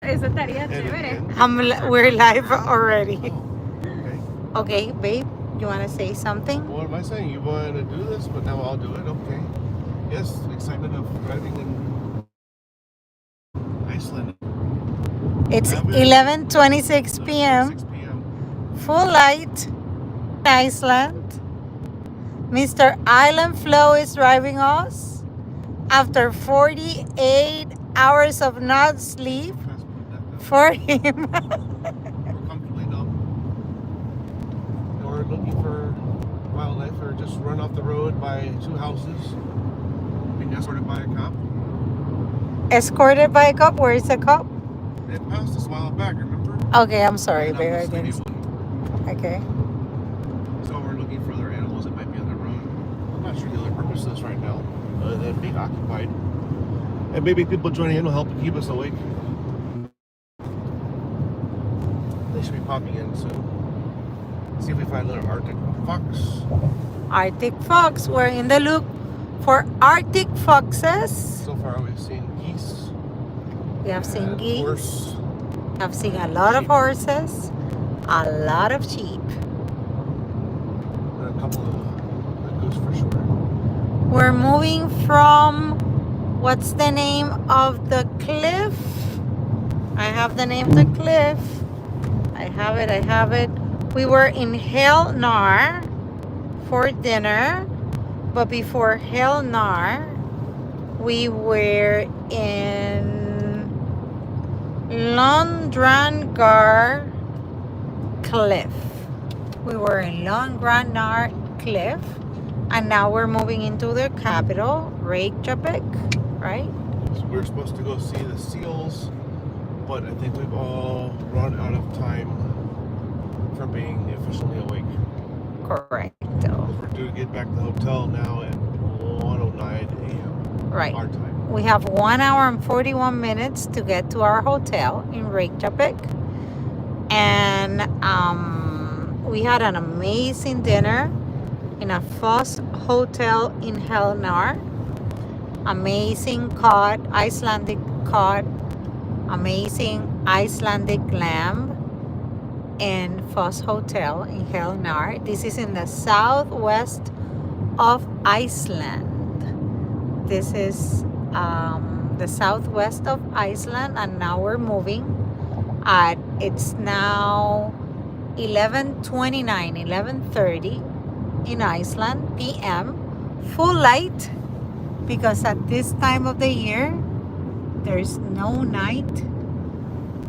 Eso estaría chévere. We're live already. Oh, okay. Okay, babe, you want to say something? What am I saying? You want to do this, but now I'll do it. Okay. Yes, excitement of driving in Iceland. It's Having 11:26 p.m. 6 p.m. Full light in Iceland. Mr. Island Flow is driving us after 48 hours of not sleep for him. We're comfortably numb. Or looking for wildlife, or just run off the road by two houses, being escorted by a cop. Escorted by a cop. Where is the cop? It passed us a while back, remember? Okay, I'm sorry, And babe. up I the didn't. Slaney Way. Okay. So we're looking for other animals that might be on the road. I'm not sure the other purpose of this right now, other than being occupied. And maybe people joining in will help keep us awake. They should be popping in soon. See if we find another Arctic fox. Arctic fox. We're in the look for Arctic foxes. So far we've seen geese. We have seen and geese. Horse. We have seen a lot of Sheep. horses, a lot of sheep. And a couple of goose for sure. We're moving from, what's the name of the cliff? I have the name of the cliff. I have it. We were in Helnar for dinner, but before Helnar, we were in Londrangar Cliff. We were in Londrangar Cliff, and now we're moving into the capital, Reykjavik, right? So we're supposed to go see the seals, but I think we've all run out of time for being efficiently awake. Correct. We're due to get back to the hotel now at 1:09 a.m. Right. Our time. We have 1 hour and 41 minutes to get to our hotel in Reykjavik. And we had an amazing dinner in a Foss hotel in Helnar. Amazing cod, Icelandic cod, amazing Icelandic lamb in Foss Hotel in Helnar. This is in the southwest of Iceland. This is the southwest of Iceland, and now we're moving. It's now 11:29, 11:30 in Iceland p.m. Full light, because at this time of the year there's no night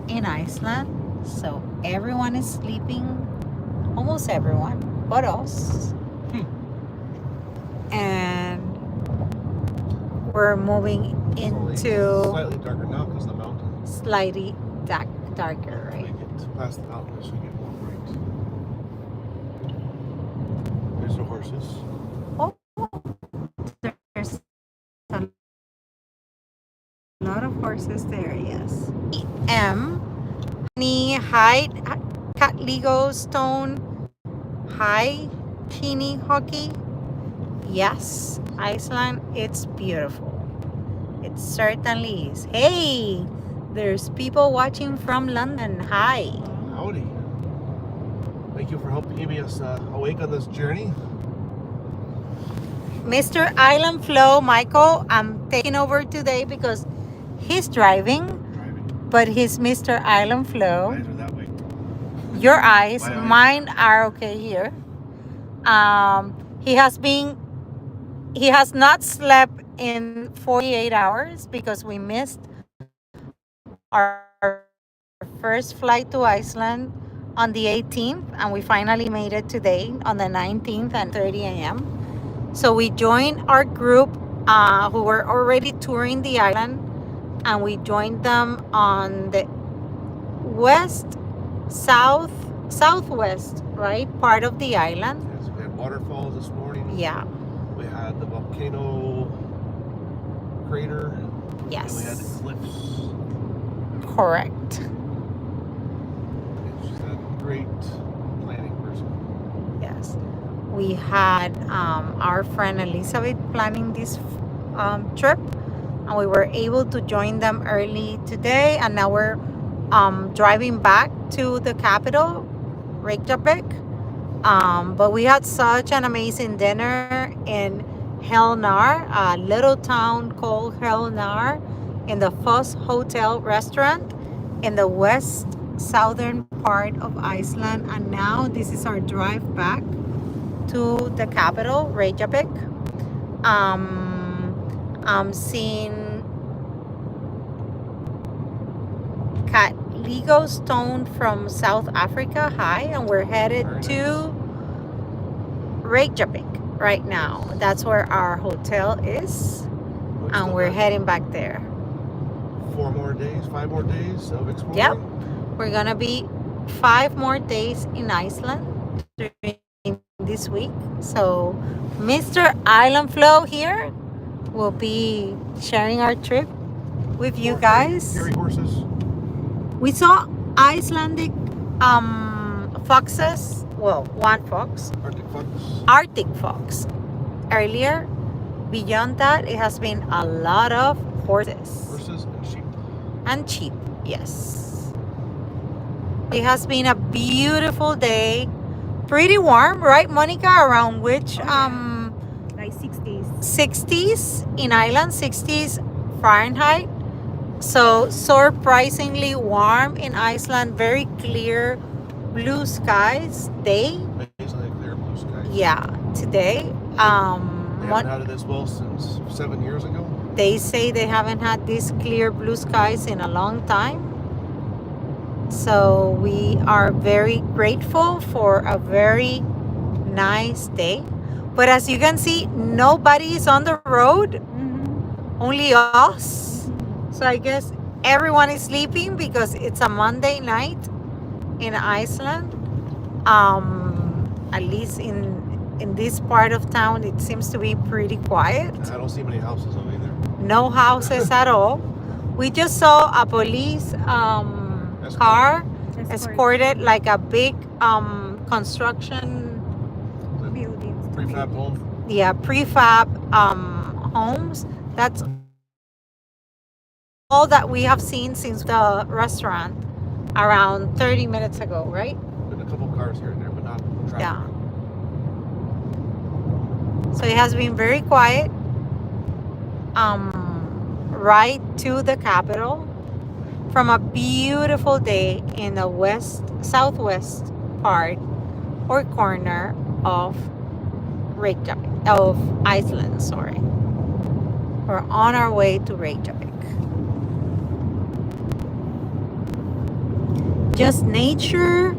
in Iceland, so everyone is sleeping, almost everyone but us. And we're moving into Slightly darker now because of the mountain. slightly darker, When right? we get past the mountain, it should get more bright. There's the horses. Oh, there's a lot of horses there, yes. Honey Hide, Catligo Stone, High, Teeny Hockey. Yes, Iceland, it's beautiful. It certainly is. Hey, there's people watching from London. Hi. Howdy. Thank you for helping keep us awake on this journey. Mr. Island Flow, Michael, I'm taking over today because he's driving, but he's Mr. Island Flow. Eyes are that way. Your eyes, My eyes. mine are okay here. He has not slept in 48 hours because we missed our first flight to Iceland on the 18th, and we finally made it today on the 19th at 9:30 a.m. So we joined our group who were already touring the island, and we joined them on the southwest, right, part of the island. Yes, we had waterfalls this morning. Yeah. We had the volcano crater. Yes. And we had the cliffs. Correct. She's a great planning person. Yes. We had our friend Elizabeth planning this trip, and we were able to join them early today, and now we're driving back to the capital, Reykjavik. But we had such an amazing dinner in Helnar, a little town called Helnar, in the Foss Hotel restaurant in the west southern part of Iceland. And now this is our drive back to the capital, Reykjavik. I'm seeing Ligo Stone from South Africa. Hi, and we're headed to Reykjavik right now. That's where our hotel is, and we're heading back there. 4 more days, 5 more days of exploring. Yep, we're gonna be 5 more days in Iceland during this week. So, Mr. Island Flow here will be sharing our trip with you guys. Scary horses. We saw Icelandic foxes. Well, one fox. Arctic fox. Earlier. Beyond that, it has been a lot of horses. Horses and sheep. And sheep, yes. It has been a beautiful day. Pretty warm, right, Monica? Around which like 60s. 60s in Ireland, 60s Fahrenheit. So surprisingly warm in Iceland. Very clear blue skies day. Amazingly clear blue skies. Yeah, today. They haven't had it this well since 7 years ago. They say they haven't had these clear blue skies in a long time. So we are very grateful for a very nice day. But as you can see, nobody is on the road. Only us. So I guess everyone is sleeping because it's a Monday night in Iceland. At least in this part of town, it seems to be pretty quiet. I don't see many houses over either. No houses at all. We just saw a police car escorted like a big construction Buildings. Prefab home. Yeah, prefab homes. That's all that we have seen since the restaurant around 30 minutes ago, right? Been a couple cars here and there, but not traffic. Yeah. So it has been very quiet. Right to the capital from a beautiful day in the southwest part or corner of Iceland, sorry. We're on our way to Reykjavik. Just nature,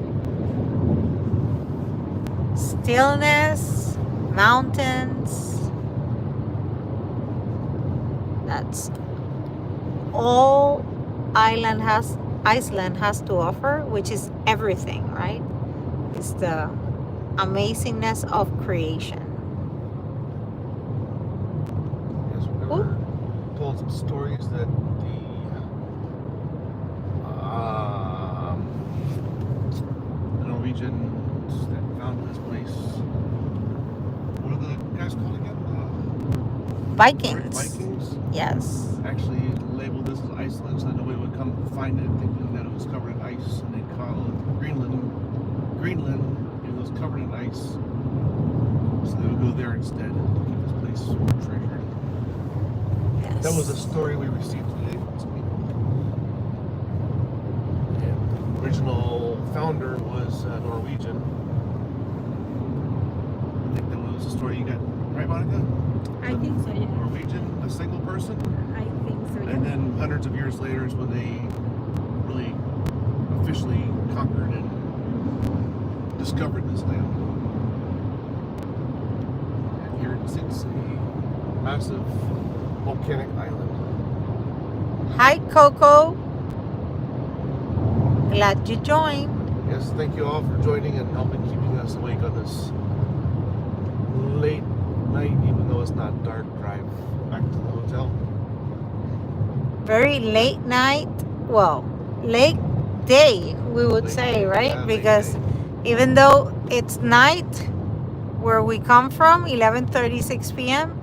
stillness, mountains. That's all Iceland has to offer, which is everything, right? It's the amazingness of creation. Yes, we were told some stories that the Norwegians that found this place. What are the guys called again? Vikings. Vikings. Yes. Actually labeled this as Iceland so that nobody would come find it thinking that it was covered in ice, and they call it Greenland, even though it's covered in ice. So they would go there instead to keep this place treasured. Yes. That was a story we received today from some people. And the original founder was Norwegian. I think that was the story you got, right, Monica? I think so, yeah. Norwegian, a single person. I think so, yeah. And then hundreds of years later is when they really officially conquered and discovered this land. And here it sits a massive volcanic island. Hi, Coco. Glad you joined. Yes, thank you all for joining and helping keeping us awake on this late night, even though it's not dark, drive back to the hotel. Very late night. Well, late day, we would Late say, day, right? yeah, late Because day. even though it's night where we come from, 11:36 p.m.,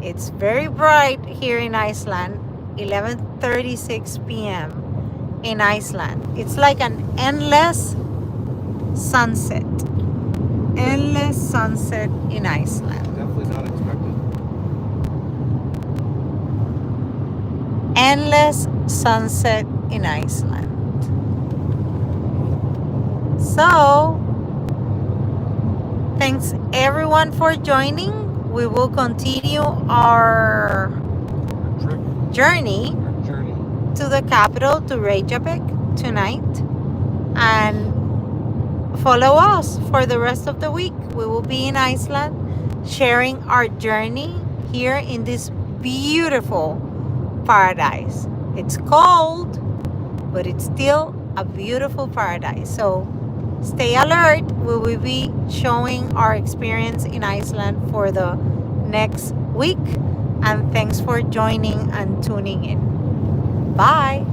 it's very bright here in Iceland, 11:36 p.m. in Iceland. It's like an endless sunset. Endless sunset in Iceland. Definitely not expected. Endless sunset in Iceland. So, thanks everyone for joining. We will continue our Trip, journey our journey. to the capital, to Reykjavik tonight. And follow us for the rest of the week. We will be in Iceland sharing our journey here in this beautiful paradise. It's cold, but it's still a beautiful paradise. So stay alert. We will be showing our experience in Iceland for the next week. And thanks for joining and tuning in. Bye.